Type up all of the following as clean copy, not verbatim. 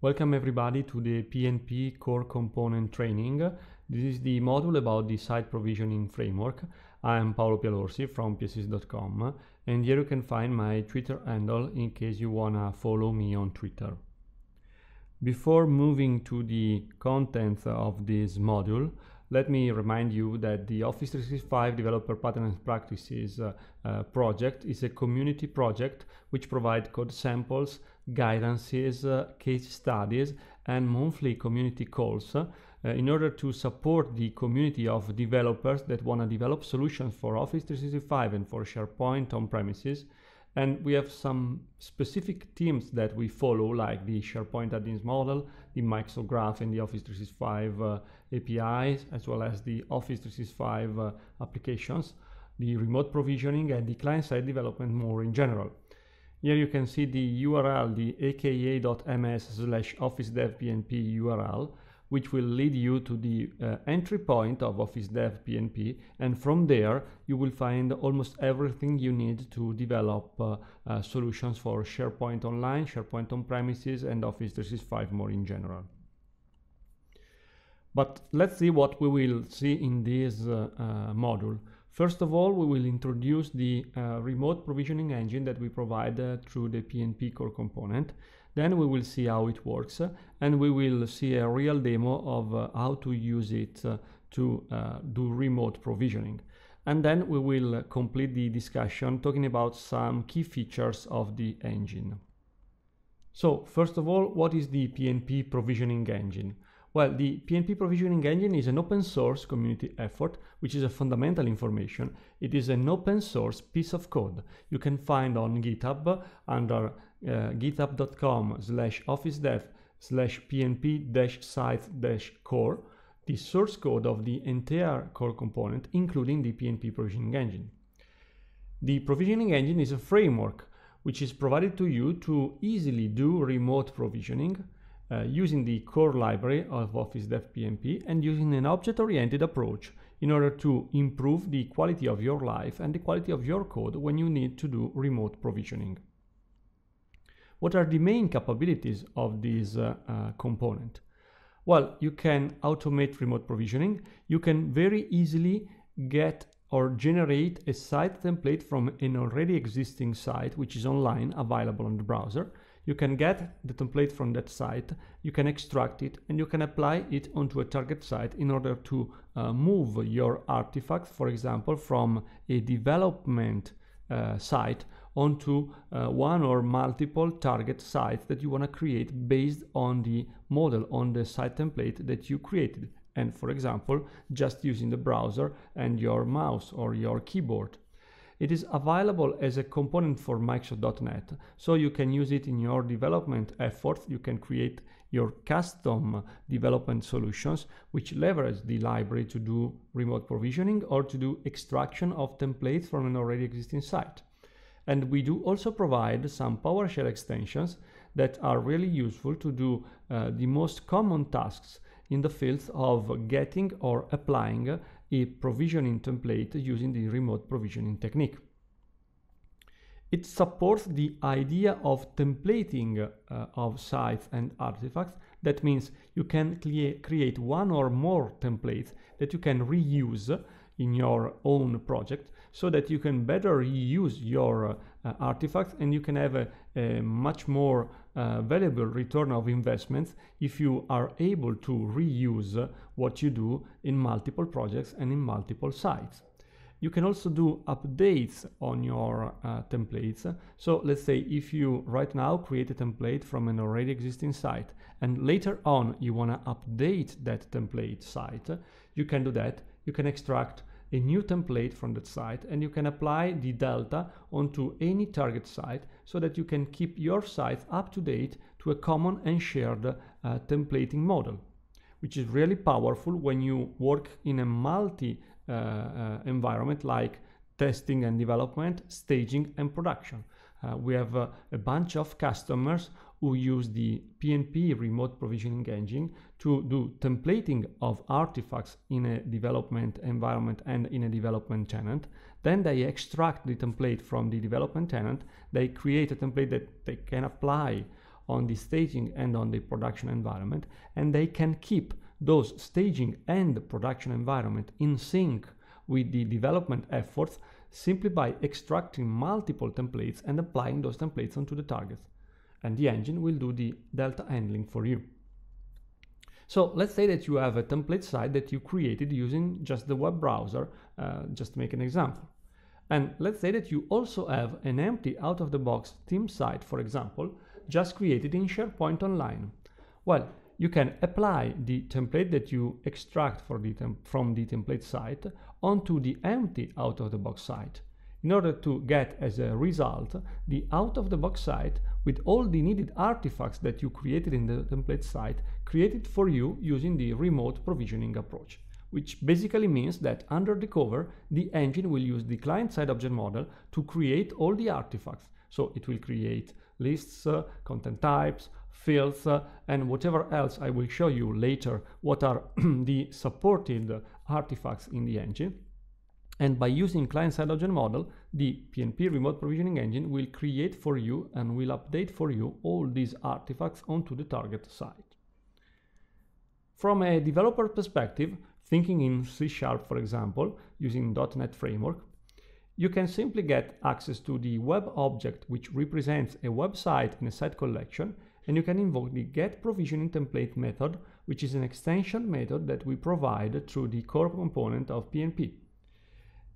Welcome everybody to the PNP Core Component Training. This is the module about the site provisioning framework. I am Paolo Pialorsi from pss.com, and here you can find my Twitter handle in case you wanna follow me on Twitter. Before moving to the content of this module, let me remind you that the Office 365 Developer Patterns and Practices project is a community project which provides code samples, guidances, case studies, and monthly community calls in order to support the community of developers that want to develop solutions for Office 365 and for SharePoint on premises. And we have some specific teams that we follow, like the SharePoint Add-ins model, the Microsoft Graph and the Office 365 APIs, as well as the Office 365 applications, the remote provisioning, and the client-side development more in general. Here you can see the URL, the aka.ms/officedevpnp URL, which will lead you to the entry point of Office Dev PNP, and from there you will find almost everything you need to develop solutions for SharePoint Online, SharePoint on premises, and Office 365 more in general. But let's see what we will see in this module. First of all, we will introduce the remote provisioning engine that we provide through the PNP core component. Then we will see how it works, and we will see a real demo of how to use it to do remote provisioning. And then we will complete the discussion talking about some key features of the engine. So first of all, what is the PNP Provisioning Engine? Well, the PNP Provisioning Engine is an open source community effort, which is a fundamental information. It is an open source piece of code you can find on GitHub under github.com/officedev/pnp-site-core, the source code of the entire core component, including the PNP Provisioning Engine. The Provisioning Engine is a framework which is provided to you to easily do remote provisioning using the core library of Office Dev PNP and using an object-oriented approach in order to improve the quality of your life and the quality of your code when you need to do remote provisioning. What are the main capabilities of this component? Well, you can automate remote provisioning. You can very easily get or generate a site template from an already existing site, which is online, available on the browser. You can get the template from that site, you can extract it, and you can apply it onto a target site in order to move your artifacts, for example, from a development site onto one or multiple target sites that you want to create based on the model, on the site template that you created. And for example, just using the browser and your mouse or your keyboard. It is available as a component for Microsoft.NET, so you can use it in your development efforts. You can create your custom development solutions which leverage the library to do remote provisioning or to do extraction of templates from an already existing site. And we do also provide some PowerShell extensions that are really useful to do the most common tasks in the fields of getting or applying a provisioning template using the remote provisioning technique. It supports the idea of templating of sites and artifacts. That means you can create one or more templates that you can reuse in your own project so that you can better reuse your artifacts, and you can have a much more valuable return of investments if you are able to reuse what you do in multiple projects and in multiple sites. You can also do updates on your templates. So let's say if you right now create a template from an already existing site and later on you want to update that template site, you can do that. You can extract a new template from that site and you can apply the delta onto any target site so that you can keep your site up to date to a common and shared templating model, which is really powerful when you work in a multi environment like testing and development, staging and production. We have a bunch of customers who use the PNP remote provisioning engine to do templating of artifacts in a development environment and in a development tenant. Then they extract the template from the development tenant. They create a template that they can apply on the staging and on the production environment, and they can keep those staging and production environment in sync with the development efforts simply by extracting multiple templates and applying those templates onto the targets. And the engine will do the delta handling for you. So let's say that you have a template site that you created using just the web browser, just to make an example. And let's say that you also have an empty out-of-the-box theme site, for example, just created in SharePoint Online. Well, you can apply the template that you extract from the template site onto the empty out-of-the-box site, in order to get as a result the out-of-the-box site with all the needed artifacts that you created in the template site created for you using the remote provisioning approach, which basically means that under the cover the engine will use the client-side object model to create all the artifacts. So it will create lists, content types, fields, and whatever else I will show you later what are the supported artifacts in the engine. And by using client-side object model, the PNP Remote Provisioning Engine will create for you and will update for you all these artifacts onto the target site. From a developer perspective, thinking in C#, for example, using .NET Framework, you can simply get access to the web object which represents a website in a site collection, and you can invoke the getProvisioningTemplate method, which is an extension method that we provide through the core component of PNP.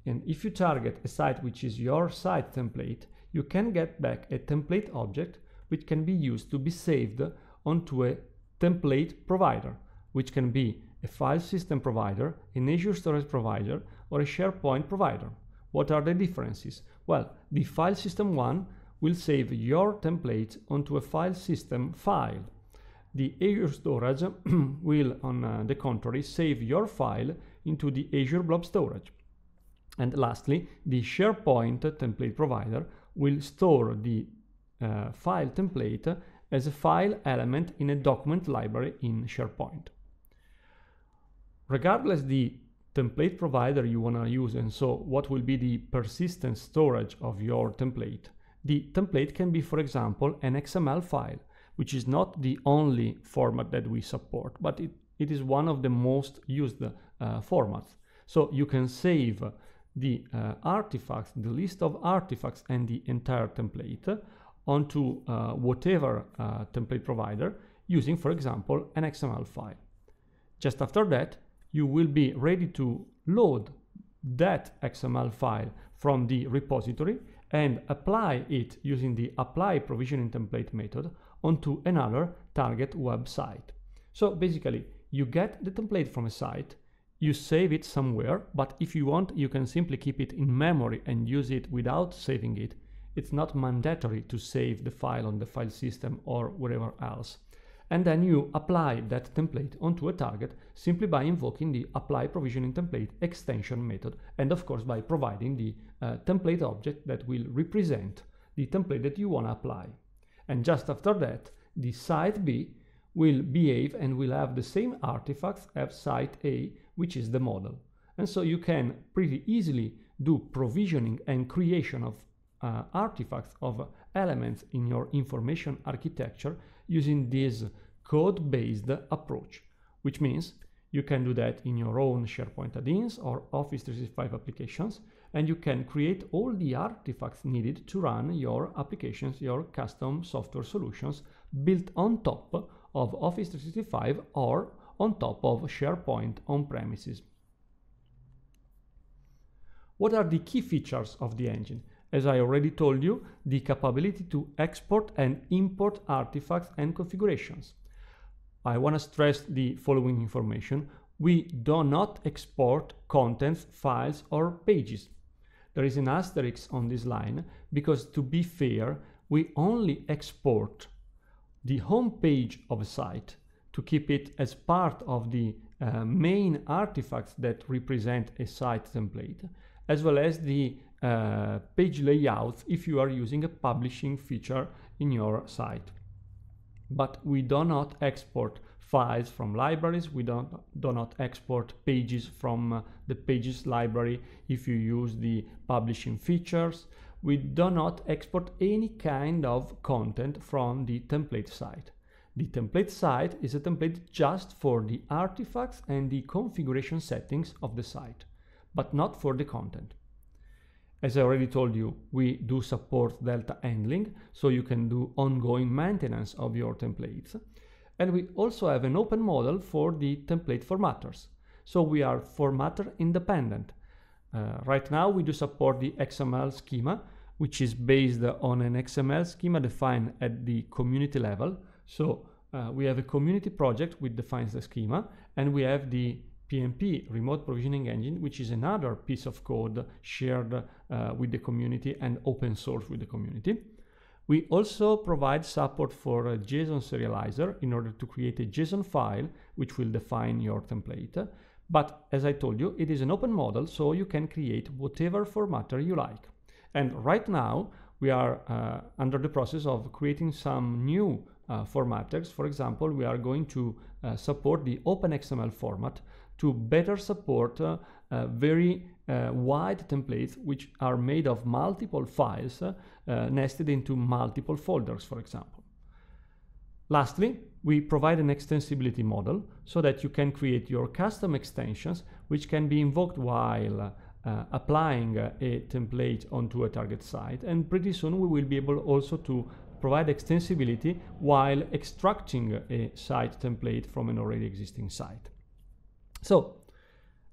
And if you target a site which is your site template, you can get back a template object which can be used to be saved onto a template provider, which can be a file system provider, an Azure storage provider, or a SharePoint provider. What are the differences? Well, the file system one will save your template onto a file system file. The Azure storage will, on the contrary, save your file into the Azure Blob Storage. And lastly, the SharePoint template provider will store the file template as a file element in a document library in SharePoint. Regardless the template provider you want to use, and so what will be the persistent storage of your template, the template can be, for example, an XML file, which is not the only format that we support, but it is one of the most used formats. So you can save the artifacts, the list of artifacts and the entire template onto whatever template provider using, for example, an XML file. Just after that, you will be ready to load that XML file from the repository and apply it using the apply provisioning template method onto another target website. So basically, you get the template from a site, you save it somewhere, but if you want, you can simply keep it in memory and use it without saving it. It's not mandatory to save the file on the file system or wherever else. And then you apply that template onto a target simply by invoking the apply provisioning template extension method, and of course by providing the template object that will represent the template that you want to apply. And just after that, the site B will behave and will have the same artifacts as site A, which is the model. And so you can pretty easily do provisioning and creation of artifacts of elements in your information architecture using this code-based approach, which means you can do that in your own SharePoint add-ins or Office 365 applications, and you can create all the artifacts needed to run your applications, your custom software solutions built on top of Office 365 or on top of SharePoint on-premises. What are the key features of the engine? As I already told you, the capability to export and import artifacts and configurations. I want to stress the following information. We do not export contents, files, or pages. There is an asterisk on this line because, to be fair, we only export the home page of a site to keep it as part of the main artifacts that represent a site template, as well as the page layouts if you are using a publishing feature in your site. But we do not export files from libraries, we do not export pages from the pages library if you use the publishing features. we do not export any kind of content from the template site. The template site is a template just for the artifacts and the configuration settings of the site, but not for the content. As I already told you, we do support delta handling, so you can do ongoing maintenance of your templates. And we also have an open model for the template formatters. So we are formatter independent. Right now we do support the XML schema, which is based on an XML schema defined at the community level. So we have a community project which defines the schema, and we have the PNP Remote Provisioning Engine, which is another piece of code shared with the community and open source with the community. We also provide support for a JSON serializer in order to create a JSON file which will define your template. But as I told you, it is an open model, so you can create whatever formatter you like. And right now, we are under the process of creating some new formatters. For example, we are going to support the OpenXML format to better support very wide templates which are made of multiple files nested into multiple folders, for example. Lastly, we provide an extensibility model so that you can create your custom extensions which can be invoked while applying a template onto a target site, and pretty soon we will be able also to provide extensibility while extracting a site template from an already existing site. So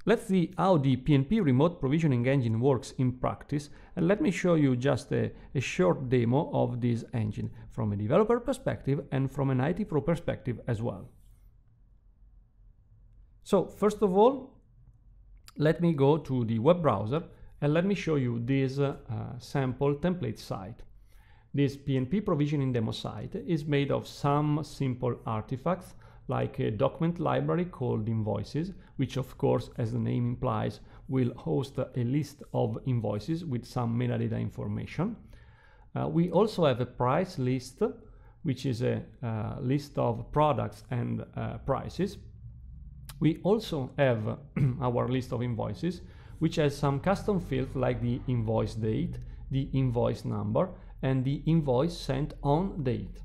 let's see how the PNP Remote Provisioning Engine works in practice, and let me show you just a short demo of this engine from a developer perspective and from an IT pro perspective as well. So first of all, let me go to the web browser and let me show you this sample template site. This PNP Provisioning Demo site is made of some simple artifacts like a document library called invoices, which of course, as the name implies, will host a list of invoices with some metadata information. We also have a price list, which is a list of products and prices. We also have our list of invoices, which has some custom fields like the invoice date, the invoice number, and the invoice sent on date.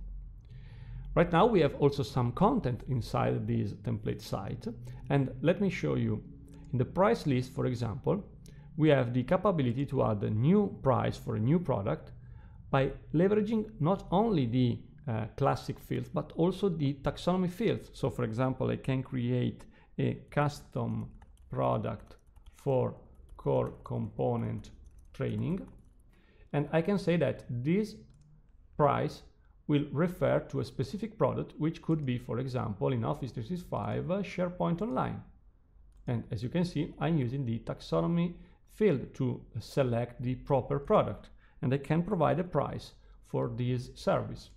Right now we have also some content inside this template site, and let me show you. In the price list, for example, we have the capability to add a new price for a new product by leveraging not only the classic fields but also the taxonomy fields. So for example, I can create a custom product for core component training, and I can say that this price will refer to a specific product, which could be, for example, in Office 365 SharePoint Online. And as you can see, I'm using the taxonomy field to select the proper product, and I can provide a price for this service.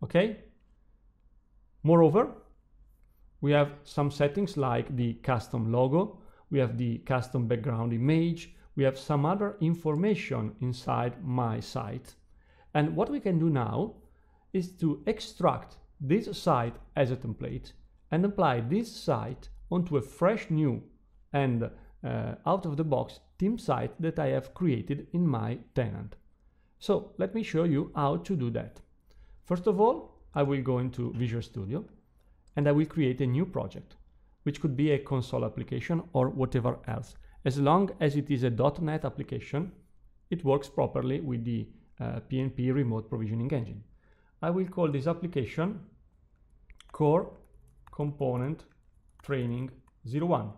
Okay? Moreover, we have some settings like the custom logo, we have the custom background image, we have some other information inside my site. And what we can do now is to extract this site as a template and apply this site onto a fresh new and out-of-the-box theme site that I have created in my tenant. So let me show you how to do that. First of all, I will go into Visual Studio and I will create a new project, which could be a console application or whatever else. As long as it is a .NET application, it works properly with the PNP Remote Provisioning Engine. I will call this application Core Component Training 01.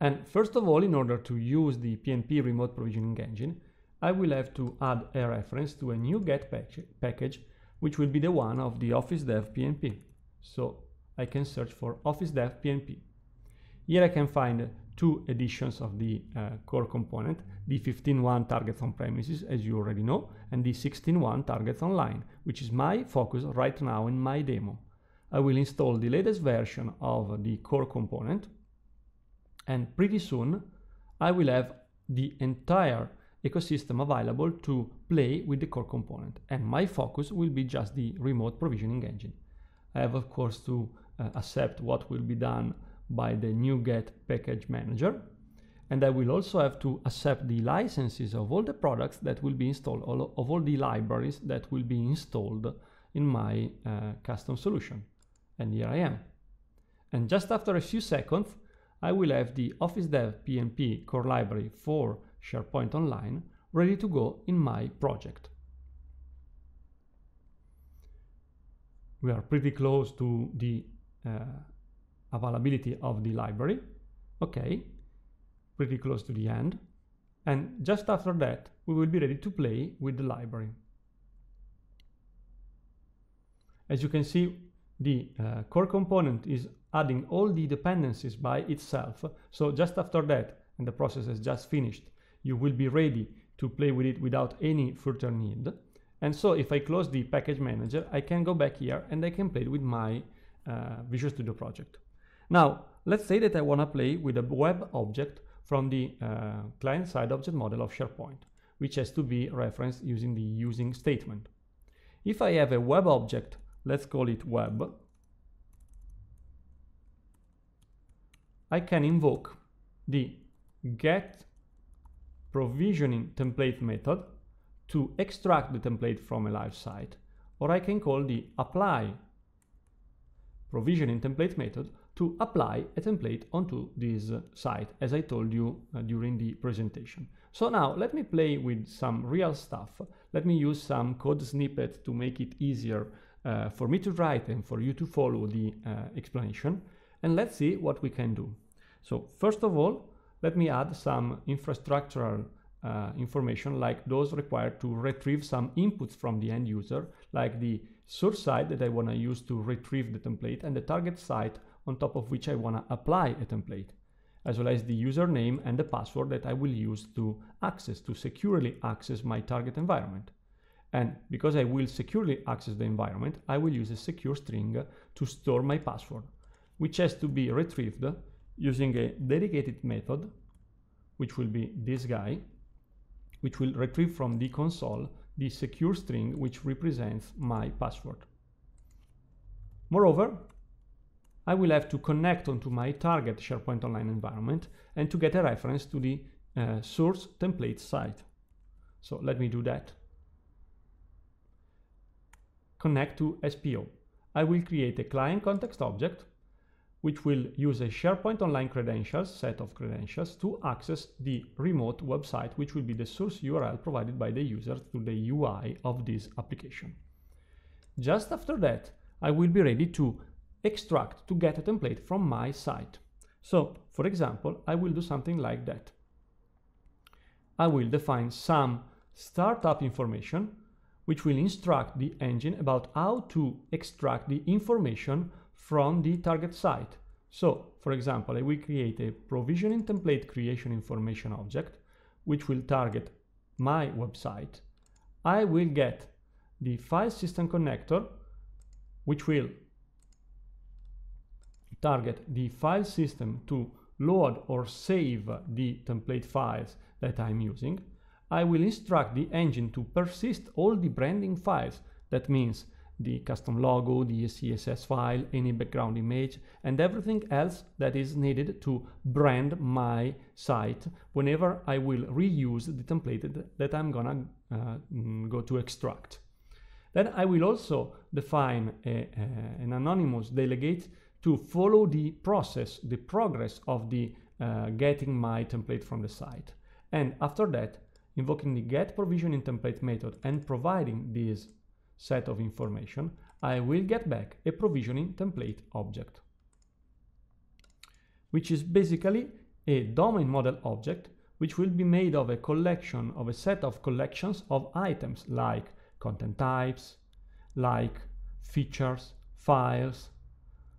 And first of all, in order to use the PNP Remote Provisioning Engine, I will have to add a reference to a new get package, which will be the one of the Office Dev PNP. So I can search for Office Dev PNP. Here I can find two editions of the core component, the 15.1 targets on premises, as you already know, and the 16.1 targets online, which is my focus right now in my demo. I will install the latest version of the core component, and pretty soon I will have the entire ecosystem available to play with the core component, and my focus will be just the remote provisioning engine. I have of course to accept what will be done by the NuGet package manager, and I will also have to accept the licenses of all the products that will be installed, of all the libraries that will be installed in my custom solution. And here I am. And just after a few seconds, I will have the Office Dev PNP core library for SharePoint Online ready to go in my project. We are pretty close to the availability of the library. Okay, pretty close to the end. And just after that, we will be ready to play with the library. As you can see, the core component is adding all the dependencies by itself. So just after that, and the process has just finished, you will be ready to play with it without any further need. And so if I close the package manager, I can go back here and I can play with my Visual Studio project. Now, let's say that I want to play with a web object from the client-side object model of SharePoint, which has to be referenced using the using statement. If I have a web object, let's call it web, I can invoke the get provisioning template method to extract the template from a live site, or I can call the apply provisioning template method to apply a template onto this site, as I told you during the presentation. So now let me play with some real stuff. Let me use some code snippet to make it easier for me to write and for you to follow the explanation. And let's see what we can do. So first of all, let me add some infrastructural information, like those required to retrieve some inputs from the end user, like the source site that I want to use to retrieve the template and the target site on top of which I want to apply a template, as well as the username and the password that I will use to securely access my target environment. And because I will securely access the environment, I will use a secure string to store my password, which has to be retrieved using a dedicated method, which will be this guy, which will retrieve from the console the secure string which represents my password. Moreover, I will have to connect onto my target SharePoint Online environment and to get a reference to the source template site. So let me do that. Connect to SPO. I will create a client context object which will use a SharePoint Online credentials, set of credentials, to access the remote website, which will be the source URL provided by the user to the UI of this application. Just after that, I will be ready to extract, to get a template from my site. So, for example, I will do something like that. I will define some startup information, which will instruct the engine about how to extract the information from the target site. So, for example, I will create a provisioning template creation information object, which will target my website. I will get the file system connector, which will target the file system to load or save the template files that I'm using. I will instruct the engine to persist all the branding files. That means the custom logo, the CSS file, any background image, and everything else that is needed to brand my site whenever I will reuse the template that I'm gonna go to extract. Then I will also define an anonymous delegate to follow the process, the progress of the getting my template from the site. And after that, invoking the get provisioning template method and providing this set of information, I will get back a provisioning template object, which is basically a domain model object, which will be made of a set of collections of items like content types, like features, files,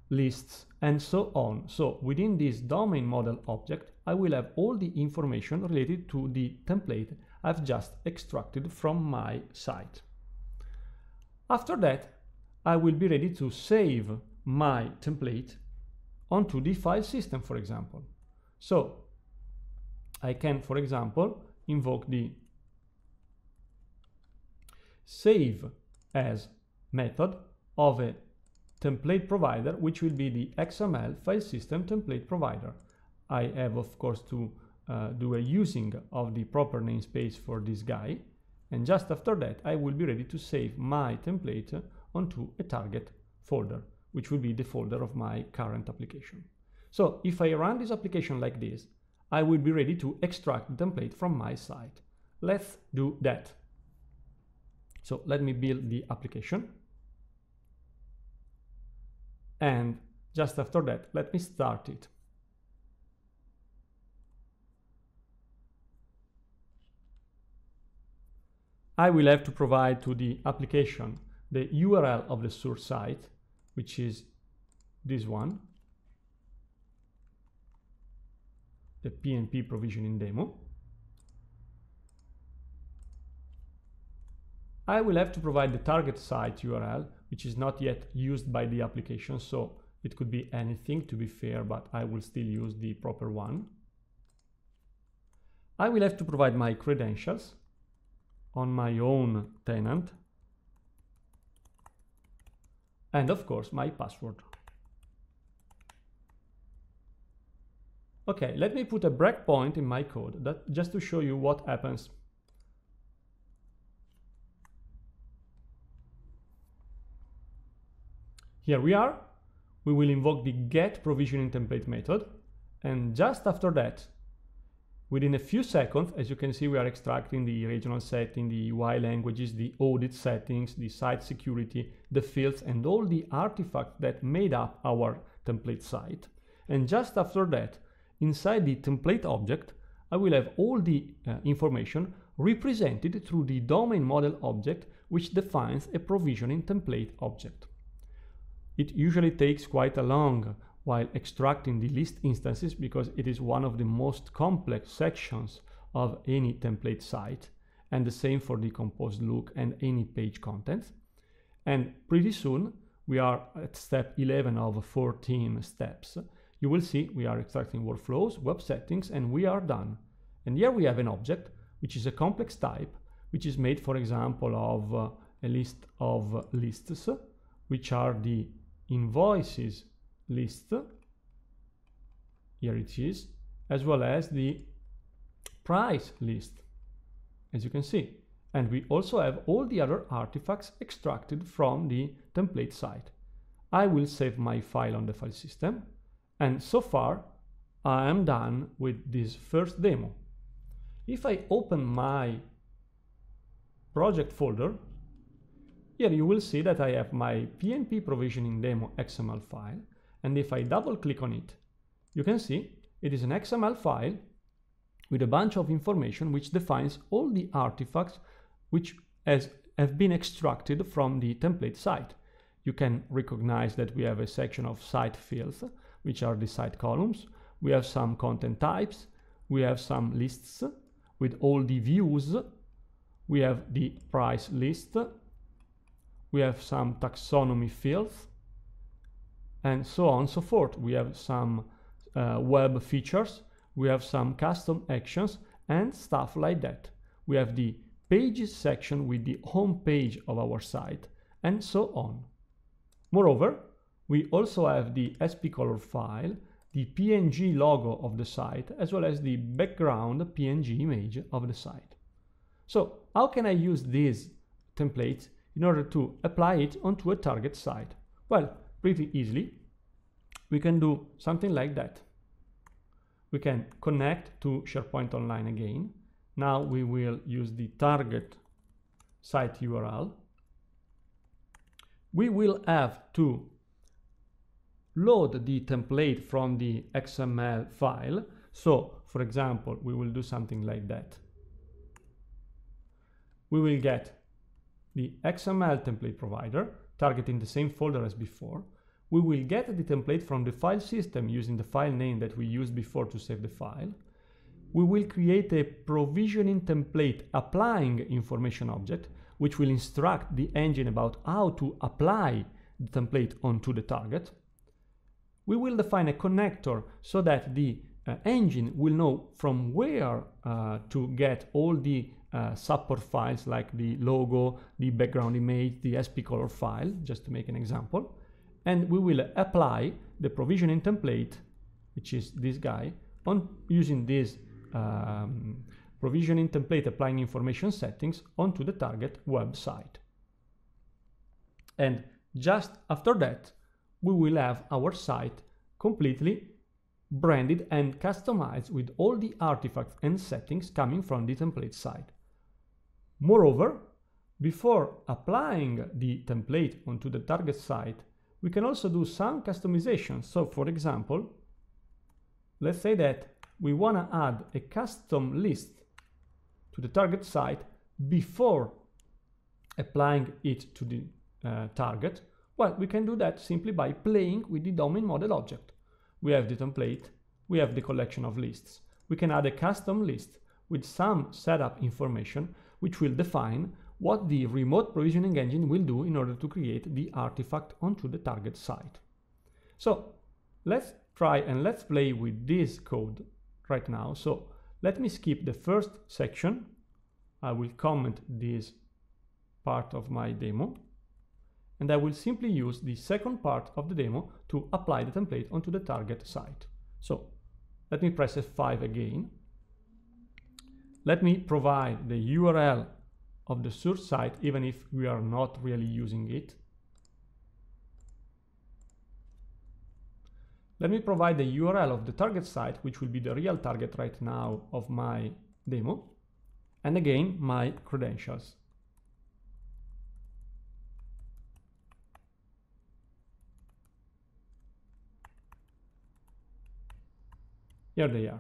lists, and so on. So within this domain model object, I will have all the information related to the template I've just extracted from my site. After that, I will be ready to save my template onto the file system, for example. So I can, for example, invoke the save as method of a template provider, which will be the XML file system template provider. I have, of course, to do a using of the proper namespace for this guy, and just after that I will be ready to save my template onto a target folder, which will be the folder of my current application. So if I run this application like this, I will be ready to extract the template from my site. Let's do that. So let me build the application. And just after that, let me start it. I will have to provide to the application the URL of the source site, which is this one, the PNP Provisioning Demo. I will have to provide the target site URL, which is not yet used by the application, so it could be anything to be fair, but I will still use the proper one. I will have to provide my credentials on my own tenant, and of course my password. Okay, let me put a breakpoint in my code just to show you what happens. Here we are. We will invoke the get provisioning template method, and just after that, within a few seconds, as you can see, we are extracting the regional setting, the UI languages, the audit settings, the site security, the fields, and all the artifacts that made up our template site. And just after that, inside the template object, I will have all the information represented through the domain model object, which defines a provisioning template object. It usually takes quite a long while extracting the list instances because it is one of the most complex sections of any template site, and the same for the composed look and any page contents. And pretty soon we are at step 11 of 14 steps. You will see we are extracting workflows, web settings, and we are done. And here we have an object which is a complex type, which is made, for example, of a list of lists, which are the invoices list, here it is, as well as the price list, as you can see. And we also have all the other artifacts extracted from the template site. I will save my file on the file system, and so far I am done with this first demo. If I open my project folder, here you will see that I have my PNP Provisioning Demo XML file, and if I double click on it, you can see it is an XML file with a bunch of information which defines all the artifacts which have been extracted from the template site. You can recognize that we have a section of site fields, which are the site columns. We have some content types. We have some lists with all the views. We have the price list. We have some taxonomy fields, and so on and so forth. We have some web features. We have some custom actions and stuff like that. We have the pages section with the home page of our site, and so on. Moreover, we also have the SP color file, the PNG logo of the site, as well as the background PNG image of the site. So how can I use these templates in order to apply it onto a target site? Well, pretty easily. We can do something like that. We can connect to SharePoint Online again. Now we will use the target site URL. We will have to load the template from the XML file. So, for example, we will do something like that. We will get the XML template provider, targeting the same folder as before. We will get the template from the file system using the file name that we used before to save the file. We will create a provisioning template applying information object, which will instruct the engine about how to apply the template onto the target. We will define a connector so that the engine will know from where to get all the support files like the logo, the background image, the SP color file, just to make an example. And we will apply the provisioning template, which is this guy, on using this provisioning template applying information settings onto the target website. And just after that, we will have our site completely branded and customized with all the artifacts and settings coming from the template site. Moreover, before applying the template onto the target site, we can also do some customization. So for example, let's say that we want to add a custom list to the target site before applying it to the target. Well, we can do that simply by playing with the domain model object. We have the template, we have the collection of lists. We can add a custom list with some setup information which will define what the remote provisioning engine will do in order to create the artifact onto the target site. So let's try and let's play with this code right now. So let me skip the first section. I will comment this part of my demo, and I will simply use the second part of the demo to apply the template onto the target site. So let me press F5 again. Let me provide the URL of the source site, even if we are not really using it. Let me provide the URL of the target site, which will be the real target right now of my demo, and again my credentials. Here they are.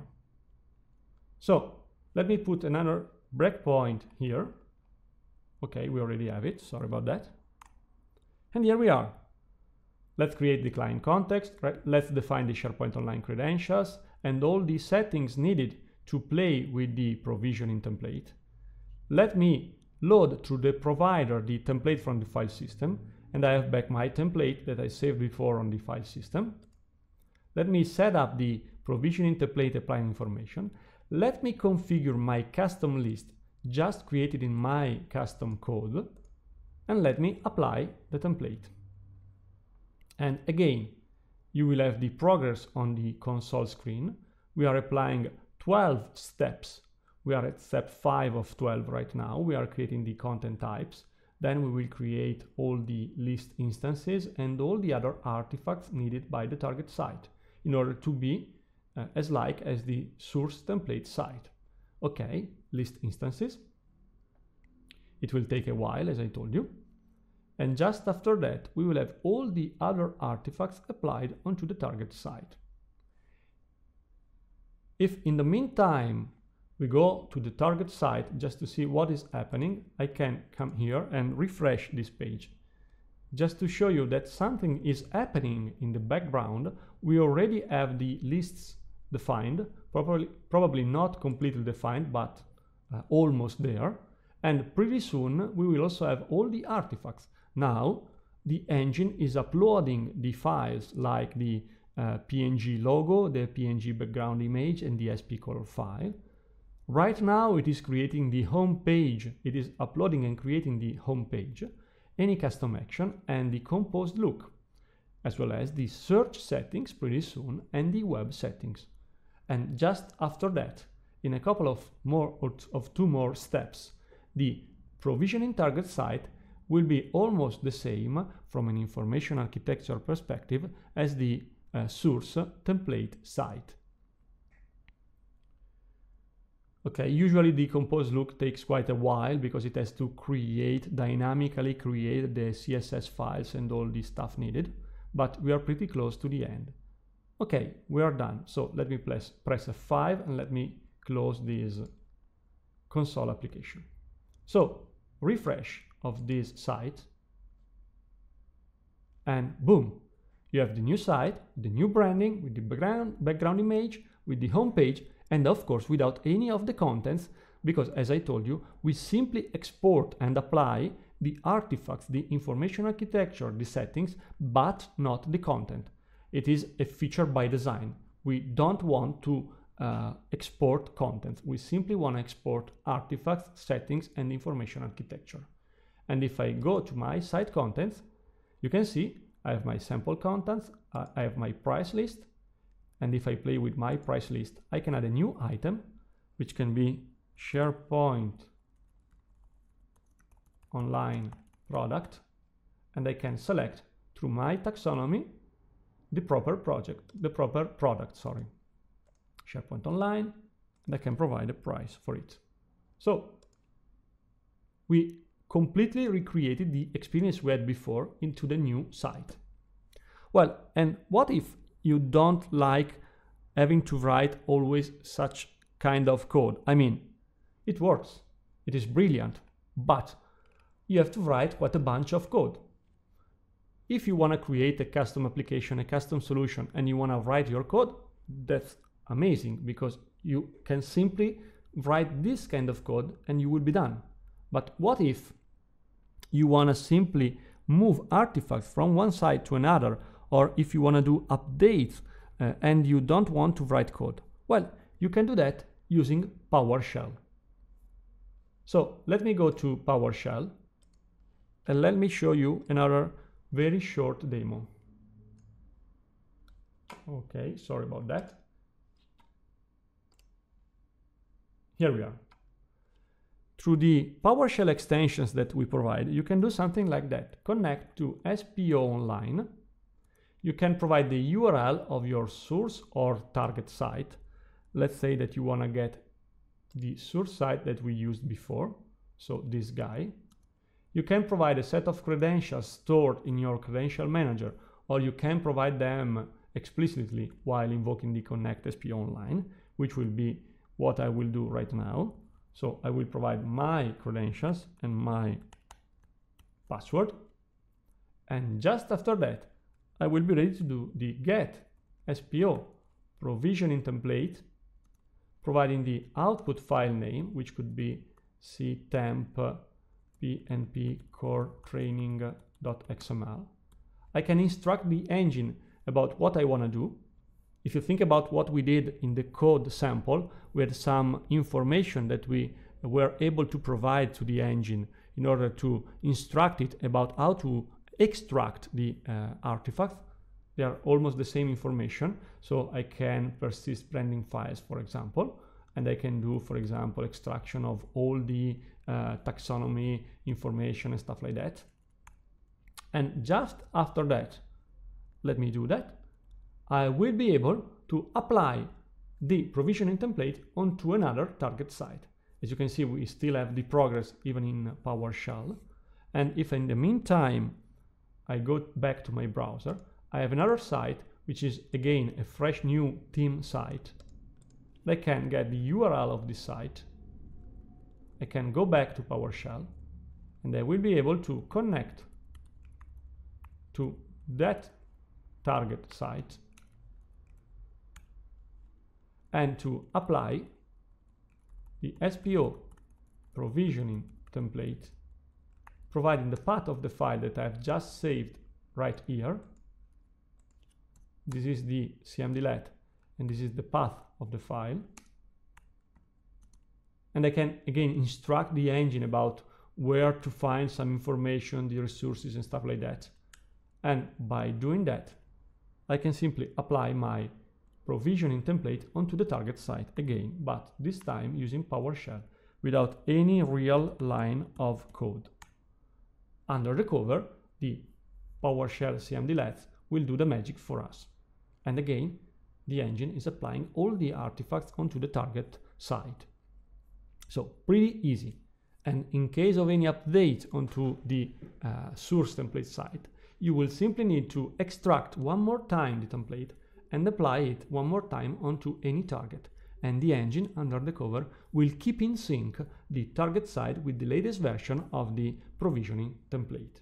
So let me put another breakpoint here. Okay, we already have it, sorry about that. And here we are. Let's create the client context, right? Let's define the SharePoint Online credentials and all the settings needed to play with the provisioning template. Let me load through the provider the template from the file system, and I have back my template that I saved before on the file system. Let me set up the provisioning template applying information. Let me configure my custom list just created in my custom code, and let me apply the template. And again, you will have the progress on the console screen. We are applying 12 steps. We are at step 5 of 12 right now. We are creating the content types. Then we will create all the list instances and all the other artifacts needed by the target site in order to be as like as the source template site. Okay, list instances. It will take a while, as I told you. And just after that, we will have all the other artifacts applied onto the target site. If in the meantime we go to the target site just to see what is happening, I can come here and refresh this page. Just to show you that something is happening in the background, we already have the lists defined, probably not completely defined, but almost there. And pretty soon we will also have all the artifacts. Now the engine is uploading the files like the PNG logo, the PNG background image, and the SP color file. Right now it is creating the home page. It is uploading and creating the home page, any custom action, and the composed look, as well as the search settings pretty soon and the web settings. And just after that, in a couple of two more steps, the provisioning target site will be almost the same from an information architecture perspective as the source template site. Okay, usually the composed look takes quite a while because it has to dynamically create the CSS files and all the stuff needed, but we are pretty close to the end. Okay, we are done. So let me press F5 and let me close this console application. So refresh of this site, and boom, you have the new site, the new branding with the background image, with the home page, and of course without any of the contents, because as I told you, we simply export and apply the artifacts, the information architecture, the settings, but not the content. It is a feature by design. We don't want to export content. We simply want to export artifacts, settings, and information architecture. And if I go to my site contents, you can see I have my sample contents, I have my price list, and if I play with my price list, I can add a new item, which can be SharePoint Online product, and I can select through my taxonomy the proper product, sorry, SharePoint Online, and I can provide a price for it. So we completely recreated the experience we had before into the new site. Well, and what if you don't like having to write always such kind of code? I mean, it works, it is brilliant, but you have to write quite a bunch of code. If you want to create a custom application, a custom solution, and you want to write your code, that's amazing, because you can simply write this kind of code and you will be done. But what if you want to simply move artifacts from one site to another, or if you want to do updates and you don't want to write code? Well, you can do that using PowerShell. So let me go to PowerShell and let me show you another very short demo. Okay, sorry about that. Here we are. Through the PowerShell extensions that we provide, you can do something like that. Connect to SPO Online. You can provide the URL of your source or target site. Let's say that you want to get the source site that we used before, so this guy. You can provide a set of credentials stored in your credential manager, or you can provide them explicitly while invoking the Connect SPO Online, which will be what I will do right now. So I will provide my credentials and my password, and just after that I will be ready to do the get SPO provisioning template, providing the output file name, which could be ctemp PNP core training.xml. I can instruct the engine about what I want to do. If you think about what we did in the code sample, we had some information that we were able to provide to the engine in order to instruct it about how to extract the artifacts. They are almost the same information, so I can persist branding files, for example, and I can do, for example, extraction of all the taxonomy information and stuff like that. And just after that, let me do that, I will be able to apply the provisioning template onto another target site. As you can see, we still have the progress even in PowerShell. And if in the meantime I go back to my browser, I have another site which is again a fresh new theme site. I can get the URL of this site. I can go back to PowerShell and I will be able to connect to that target site and to apply the SPO provisioning template, providing the path of the file that I've just saved right here. This is the cmdelete and this is the path of the file. And I can again instruct the engine about where to find some information, the resources and stuff like that. And by doing that, I can simply apply my provisioning template onto the target site again, but this time using PowerShell without any real line of code. Under the cover, the PowerShell cmdelete will do the magic for us. And again, the engine is applying all the artifacts onto the target site. So pretty easy. And in case of any update onto the source template site, you will simply need to extract one more time the template and apply it one more time onto any target. And the engine under the cover will keep in sync the target site with the latest version of the provisioning template.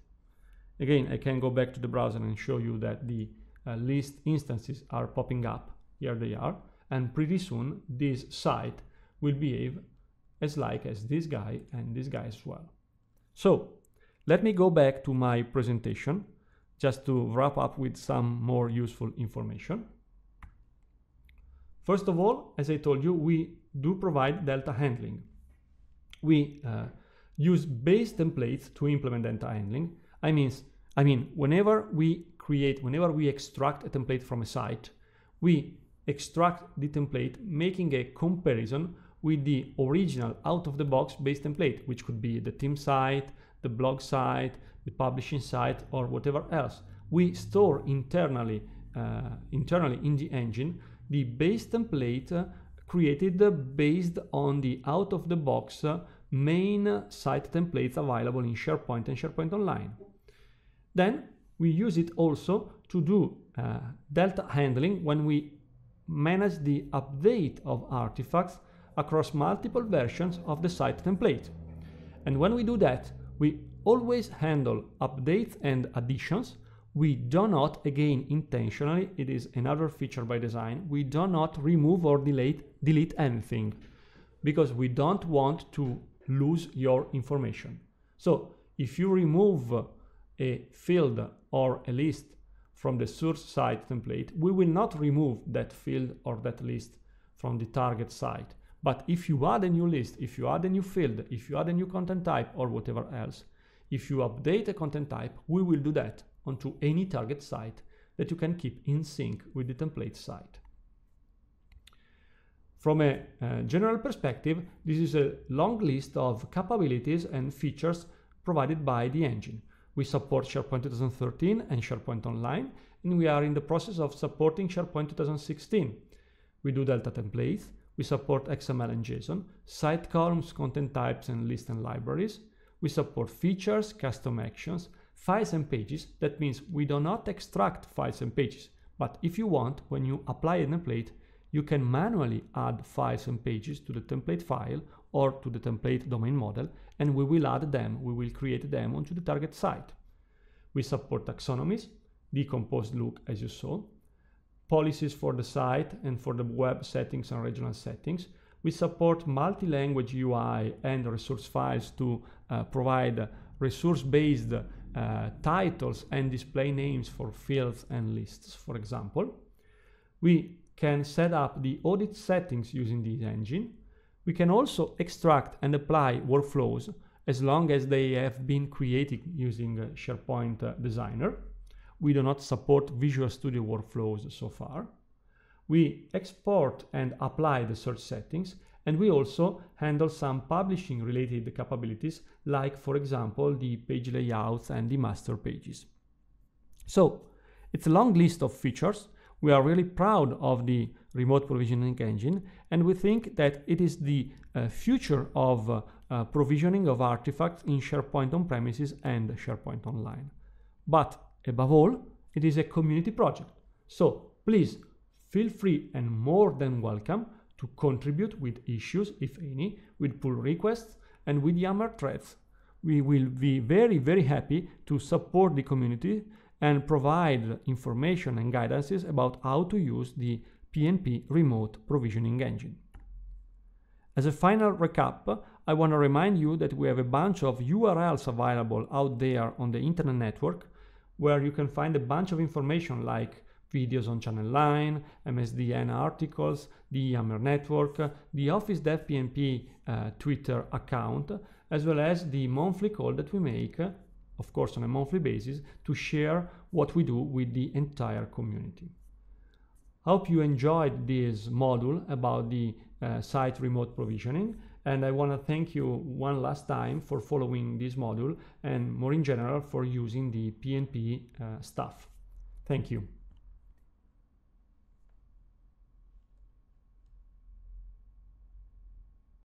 Again, I can go back to the browser and show you that the list instances are popping up. Here they are. And pretty soon this site will behave as this guy and this guy as well. So let me go back to my presentation just to wrap up with some more useful information. First of all, as I told you, we do provide delta handling. We use base templates to implement delta handling. I mean, whenever we extract a template from a site, we extract the template making a comparison with the original out-of-the-box base template, which could be the team site, the blog site, the publishing site, or whatever else. We store internally in the engine the base template created based on the out-of-the-box main site templates available in SharePoint and SharePoint Online. Then we use it also to do delta handling when we manage the update of artifacts across multiple versions of the site template. And when we do that, we always handle updates and additions. We do not, again intentionally, it is another feature by design, we do not remove or delete anything, because we don't want to lose your information. So if you remove a field or a list from the source site template, we will not remove that field or that list from the target site. But if you add a new list, if you add a new field, if you add a new content type or whatever else, if you update a content type, we will do that onto any target site that you can keep in sync with the template site. From a general perspective, this is a long list of capabilities and features provided by the engine. We support SharePoint 2013 and SharePoint Online, and we are in the process of supporting SharePoint 2016. We do Delta templates, we support XML and JSON, site columns, content types, and lists and libraries. We support features, custom actions, files and pages. That means we do not extract files and pages, but if you want, when you apply a template, you can manually add files and pages to the template file or to the template domain model, and we will add them, we will create them onto the target site. We support taxonomies, decomposed look as you saw, policies for the site and for the web settings and regional settings. We support multi-language UI and resource files to provide resource-based titles and display names for fields and lists, for example. We can set up the audit settings using this engine. We can also extract and apply workflows as long as they have been created using SharePoint Designer. We do not support Visual Studio workflows so far. We export and apply the search settings, and we also handle some publishing related capabilities, like for example the page layouts and the master pages. So it's a long list of features. We are really proud of the remote provisioning engine, and we think that it is the future of provisioning of artifacts in SharePoint on-premises and SharePoint Online. But above all, it is a community project. So please feel free and more than welcome to contribute with issues, if any, with pull requests and with Yammer threads. We will be very, very happy to support the community and provide information and guidances about how to use the PNP Remote Provisioning Engine. As a final recap, I want to remind you that we have a bunch of URLs available out there on the internet network, where you can find a bunch of information like videos on Channel Line, MSDN articles, the Yammer network, the Office Dev PNP Twitter account, as well as the monthly call that we make, of course on a monthly basis, to share what we do with the entire community. Hope you enjoyed this module about the site remote provisioning, and I want to thank you one last time for following this module and more in general for using the PNP stuff. Thank you.